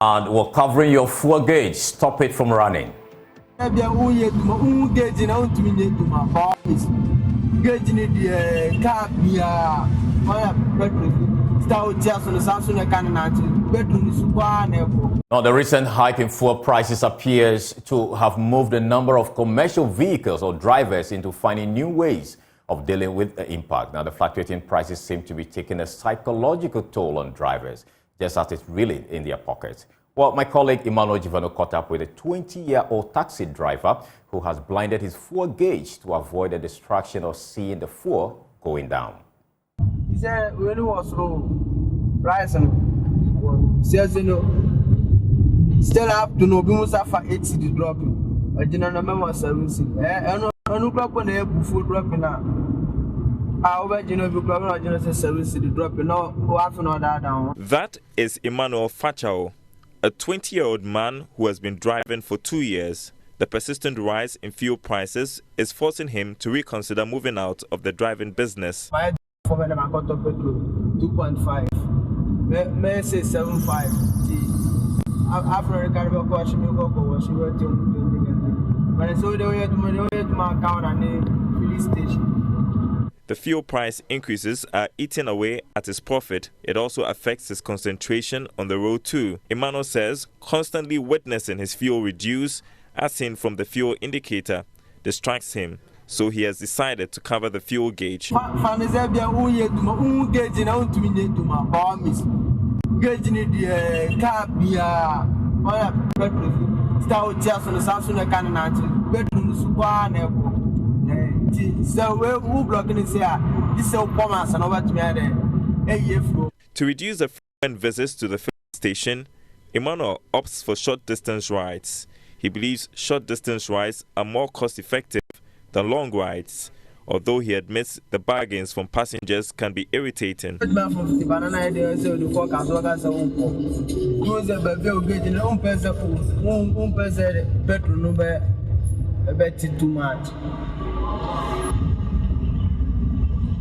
And we're covering your fuel gauge. Stop it from running. Now, the recent hike in fuel prices appears to have moved a number of commercial vehicles or drivers into finding new ways of dealing with the impact. Now, the fluctuating prices seem to be taking a psychological toll on drivers, just as it's really in their pockets. Well, my colleague Emmanuel Jivano caught up with a 20-year-old taxi driver who has blinded his fuel gauge to avoid the distraction of seeing the fuel going down. He said when it was low, rising, says still have to know we for 80 to drop. I didn't remember servicing. I know club on the full dropping now. That is Emmanuel Fachao, a 20-year-old man who has been driving for 2 years. The persistent rise in fuel prices is forcing him to reconsider moving out of the driving business. My 2.5, may say 7.5. After a carnival question, you go she went to when I saw the way to my account and the police station. The fuel price increases are eating away at his profit. It also affects his concentration on the road too. Emmanuel says constantly witnessing his fuel reduce, as seen from the fuel indicator, distracts him. So he has decided to cover the fuel gauge. To reduce the frequent visits to the filling station, Emmanuel opts for short-distance rides. He believes short-distance rides are more cost-effective than long rides, although he admits the bargains from passengers can be irritating.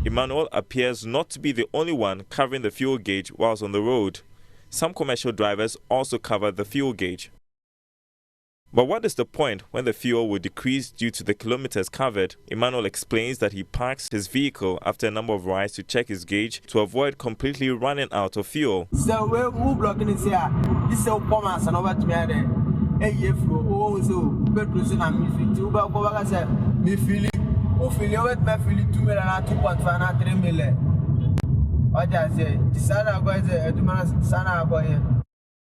Emmanuel appears not to be the only one covering the fuel gauge whilst on the road. Some commercial drivers also cover the fuel gauge. But what is the point when the fuel will decrease due to the kilometers covered? Emmanuel explains that he parks his vehicle after a number of rides to check his gauge to avoid completely running out of fuel.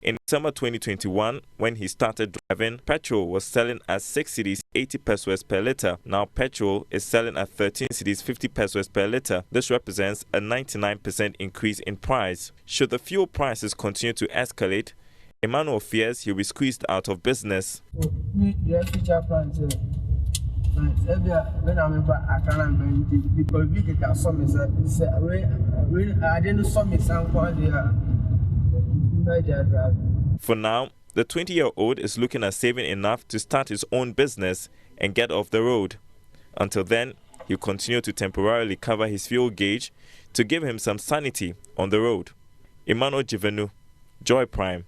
In December 2021, when he started driving, petrol was selling at 6 cedis 80 pesos per litre. Now petrol is selling at 13 cedis 50 pesos per litre. This represents a 99% increase in price. Should the fuel prices continue to escalate, Emmanuel fears he'll be squeezed out of business. For now, the 20-year-old is looking at saving enough to start his own business and get off the road. Until then, he'll continue to temporarily cover his fuel gauge to give him some sanity on the road. Emmanuel Jivano, Joy Prime.